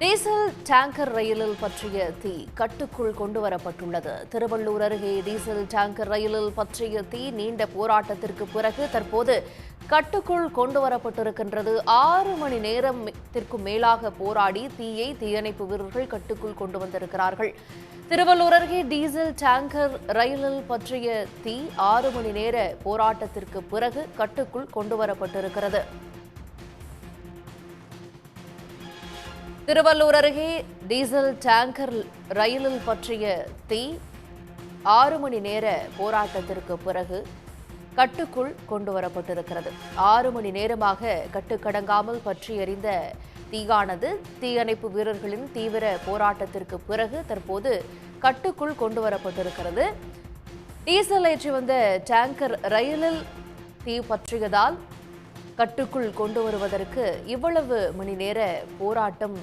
Diesel tanker ரயிலில் பற்றிய தீ கட்டுக்குள் கொண்டுவரப்பட்டுள்ளது. திருவள்ளூர் அருகே டீசல் டேங்கர் ரயிலில் பற்றிய தீ நீண்ட போராட்டத்திற்கு பிறகு தற்போது கட்டுக்குள் கொண்டுவரப்பட்டிருக்கின்றது. 6 மணி நேரத்திற்கும் மேலாக போராடி தீயை தீயணைப்பு வீரர்கள் கட்டுக்குள் கொண்டு வந்திருக்கிறார்கள். திருவள்ளூர் அருகே டீசல் டேங்கர் ரயிலில் பற்றிய தீ 6 மணி நேர போராட்டத்திற்கு பிறகு கட்டுக்குள் கொண்டுவரப்பட்டிருக்கிறது. திருவள்ளூர் அருகே டீசல் டேங்கர் ரயிலில் பற்றிய தீ 6 மணி நேர போராட்டத்திற்கு பிறகு கட்டுக்குள் கொண்டுவரப்பட்டிருக்கிறது. 6 மணி நேரமாக கட்டுக்கடங்காமல் பற்றி எரிந்த தீயானது தீயணைப்பு வீரர்களின் தீவிர போராட்டத்திற்கு பிறகு தற்போது கட்டுக்குள் கொண்டுவரப்பட்டிருக்கிறது. டீசல் ஏற்றி வந்த டேங்கர் ரயிலில் தீ பற்றியதால் கட்டுக்குள் கொண்டு வருவதற்கு இவ்வளவு மணி நேர போராட்டம்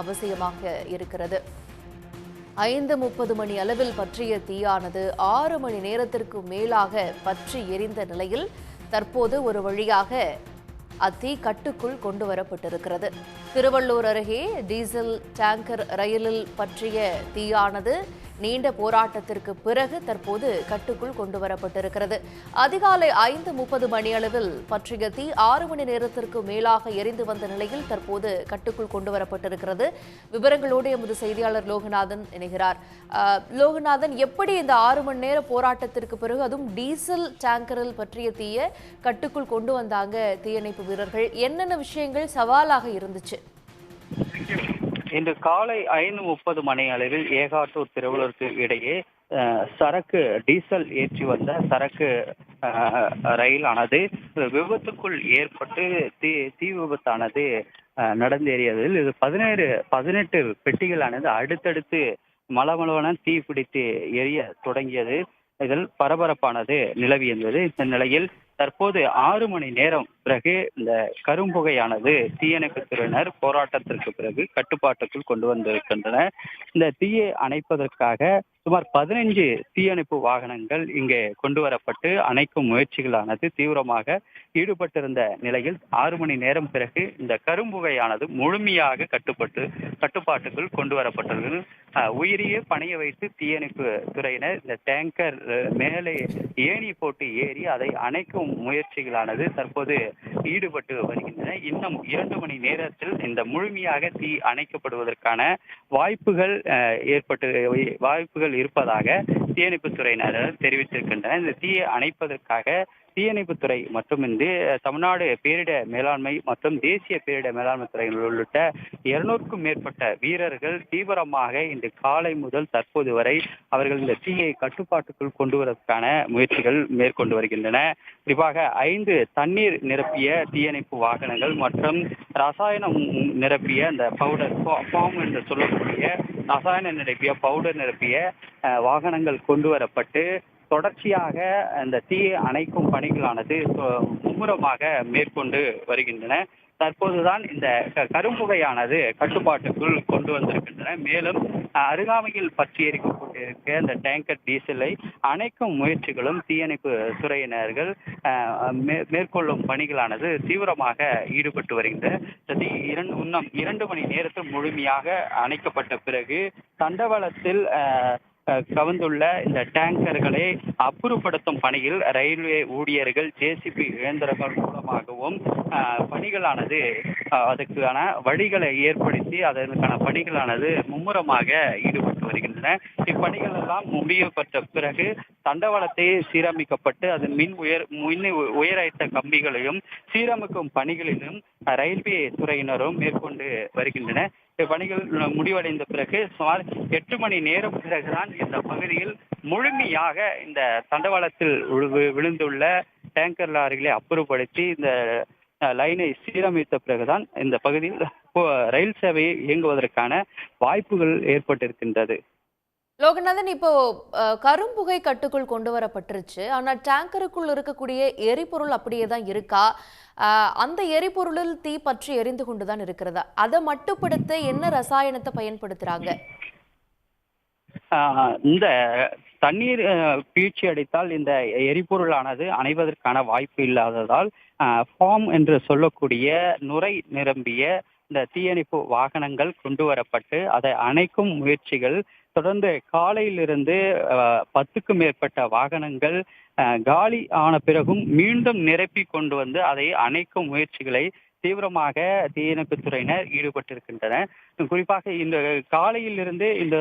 அவசியமாக இருக்கிறது. 5:30 மணி அளவில் பற்றிய தீயானது 6 மணி நேரத்திற்கு மேலாக பற்றி எரிந்த நிலையில் தற்போது ஒரு வழியாக அத்தீ கட்டுக்குள் கொண்டு வரப்பட்டிருக்கிறது. திருவள்ளூர் அருகே டீசல் டேங்கர் ரயிலில் பற்றிய தீயானது நீண்ட போராட்டத்திற்கு பிறகு தற்போது கட்டுக்குள் கொண்டு வரப்பட்டிருக்கிறது. அதிகாலை 5:30 மணியளவில் பற்றிய தீ 6 மணி நேரத்திற்கு மேலாக எரிந்து வந்த நிலையில் தற்போது கட்டுக்குள் கொண்டு வரப்பட்டிருக்கிறது. விவரங்களோடு எமது செய்தியாளர் லோகநாதன் இணைகிறார். லோகநாதன், எப்படி இந்த 6 மணி நேர போராட்டத்திற்கு பிறகு அதுவும் டீசல் டேங்கரில் பற்றிய தீயை கட்டுக்குள் கொண்டு வந்தாங்க தீயணைப்பு வீரர்கள்? என்னென்ன விஷயங்கள் சவாலாக இருந்துச்சு? இன்று காலை 5:30 மணி அளவில் ஏகாட்டூர் திருவள்ளூருக்கு இடையே சரக்கு டீசல் ஏற்றி வந்த சரக்கு ரயிலானது விபத்துக்குள் ஏற்பட்டு தீ விபத்தானது நடந்தேறியதில் இது 18 பெட்டிகளானது அடுத்தடுத்து மளமளவென தீ பிடித்து எரிய தொடங்கியது. இதில் பரபரப்பானது நிலவியது. இந்த நிலையில் தற்போது 6 மணி நேரம் பிறகு இந்த கரும்புகையானது தீயணைப்பு துறையினர் போராட்டத்திற்கு பிறகு கட்டுப்பாட்டுக்குள் கொண்டு வந்திருக்கின்றன. இந்த தீயை அணைப்பதற்காக சுமார் 15 தீயணைப்பு வாகனங்கள் இங்கே கொண்டு வரப்பட்டு அணைக்கும் முயற்சிகளானது தீவிரமாக ஈடுபட்டிருந்த நிலையில் 6 மணி நேரம் பிறகு இந்த கரும்புகையானது முழுமையாக கட்டுப்பாட்டுக்குள் கொண்டு வரப்பட்டது. உயிரியே பணைய வைத்து தீயணைப்பு துறையினர் இந்த டேங்கர் மேலே ஏணி போட்டு ஏறி அதை அணைக்கும் முயற்சிகளானது தற்போது ஈடுபட்டு வருகின்றன. இன்னும் 2 மணி நேரத்தில் இந்த முழுமையாக தீ அணைக்கப்படுவதற்கான வாய்ப்புகள் இருப்பதாக தீயணைப்பு துறையினர் தெரிவித்திருக்கின்றனர். இந்த தீயை அணைப்பதற்காக தீயணைப்புத்துறை மட்டுமின்றி தமிழ்நாடு பேரிடர் மேலாண்மை மற்றும் தேசிய பேரிடர் மேலாண்மை துறைகள் உள்ளிட்ட 200க்கும் மேற்பட்ட வீரர்கள் தீவிரமாக இன்று காலை முதல் தற்போது வரை அவர்கள் இந்த தீயை கட்டுப்பாட்டுக்குள் கொண்டு வருவதற்கான முயற்சிகள் மேற்கொண்டு வருகின்றன. குறிப்பாக 5 தண்ணீர் நிரப்பிய தீயணைப்பு வாகனங்கள் மற்றும் ரசாயனம் நிரப்பிய அந்த பவுடர் ஃபார்ம் என்று சொல்லக்கூடிய ரசாயனம் நிரப்பிய பவுடர் நிரப்பிய வாகனங்கள் கொண்டு வரப்பட்டு தொடர்ச்சியாக அந்த தீயை அணைக்கும் பணிகளானது மும்முரமாக மேற்கொண்டு வருகின்றன. தற்போதுதான் இந்த கரும்புகையானது கட்டுப்பாட்டுக்குள் கொண்டு வந்திருக்கின்றன. மேலும் அருகாமையில் பற்றி எரிக்கப்பட்டிருக்க இந்த டேங்கர் டீசலை அணைக்கும் முயற்சிகளும் தீயணைப்பு துறையினர்கள் மேற்கொள்ளும் பணிகளானது தீவிரமாக ஈடுபட்டு வருகின்றன. இன்னும் 2 மணி நேரத்தில் முழுமையாக அணைக்கப்பட்ட பிறகு தண்டவாளத்தில் கவிழ்ந்துள்ள இந்த டேங்கர்களை அப்புறப்படுத்தும் பணியில் ரயில்வே ஊழியர்கள் ஜேசிபி இயந்திரங்கள் மூலமாகவும் பணிகளானது அதற்கான வழிகளை ஏற்படுத்தி அதற்கான பணிகளானது மும்முரமாக ஈடுபட்டு வருகின்றன. இப்பணிகள் எல்லாம் முடியப்பட்ட பிறகு தண்டவாளத்தை சீரமைக்கப்பட்டு அதன் மின் உயரழுத்த கம்பிகளையும் சீரமைக்கும் பணிகளிலும் ரயில்வே துறையினரும் மேற்கொண்டு வருகின்றன. பணிகள் முடிவடைந்த பிறகு சுமார் 8 மணி நேரம் பிறகுதான் இந்த பகுதியில் முழுமையாக இந்த தண்டவாளத்தில் விழுந்துள்ள டேங்கர் லாரிகளை அப்புறப்படுத்தி இந்த லைனை சீரமைத்த பிறகுதான் இந்த பகுதியில் ரயில் சேவை இயங்குவதற்கான வாய்ப்புகள் ஏற்பட்டிருக்கின்றது. லோகநாதன், இப்போ கரும்புகை கட்டுக்குள் கொண்டு வரப்பட்டுருச்சு. ஆனா டேங்கருக்குள் இருக்கக்கூடிய எரிபொருள் அப்படியே தான் இருக்கா? அந்த எரிபொருளில் தீ பற்றி எரிந்து கொண்டுதான் இருக்கிறதா? அதை மட்டுப்படுத்த என்ன ரசாயனத்தை பயன்படுத்துறாங்க? இந்த தண்ணீர் பீழ்ச்சி அடித்தால் இந்த எரிபொருளானது அணைவதற்கான வாய்ப்பு இல்லாததால் ஃபார்ம் என்று சொல்லக்கூடிய நுரை நிரம்பிய இந்த தீயணைப்பு வாகனங்கள் கொண்டு வரப்பட்டு அதை அணைக்கும் முயற்சிகள் தொடர்ந்து காலையிலிருந்து 10க்கும் மேற்பட்ட வாகனங்கள் காலி ஆன பிறகும் மீண்டும் நிரப்பி கொண்டு வந்து அதை அணைக்கும் முயற்சிகளை தீவிரமாக தீயணைப்புத் துறையினர் ஈடுபட்டிருக்கின்றனர். குறிப்பாக இந்த காலையிலிருந்து இந்த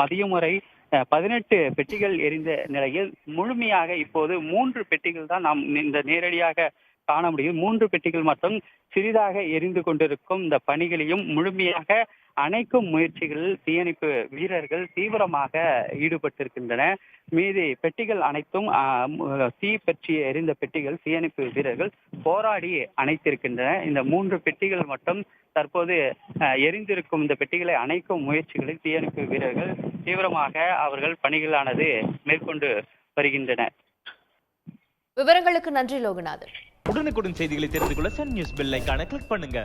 மதியம் வரை 18 பெட்டிகள் எரிந்த நிலையில் முழுமையாக இப்போது 3 பெட்டிகள் தான் நாம் இந்த நேரடியாக காண முடியும். 3 பெட்டிகள் மட்டும் சிறிதாக எரிந்து கொண்டிருக்கும் இந்த பணிகளையும் முழுமையாக அணைக்கும் முயற்சிகளில் தீயணைப்பு வீரர்கள் தீவிரமாக ஈடுபட்டிருக்கின்றன. மீதி பெட்டிகள் அனைத்தும் தீ பற்றி எரிந்த பெட்டிகள் தீயணைப்பு வீரர்கள் போராடி அணைத்திருக்கின்றன. இந்த 3 பெட்டிகள் மட்டும் தற்போது எரிந்திருக்கும் இந்த பெட்டிகளை அணைக்கும் முயற்சிகளில் தீயணைப்பு வீரர்கள் தீவிரமாக அவர்கள் பணிகளானது மேற்கொண்டு வருகின்றனர். விவரங்களுக்கு நன்றி லோகநாதன். உடனுக்குடன் செய்திகளை தெரிந்து கொள்ள சன் நியூஸ் பெல் ஐகானை கிளிக் பண்ணுங்க.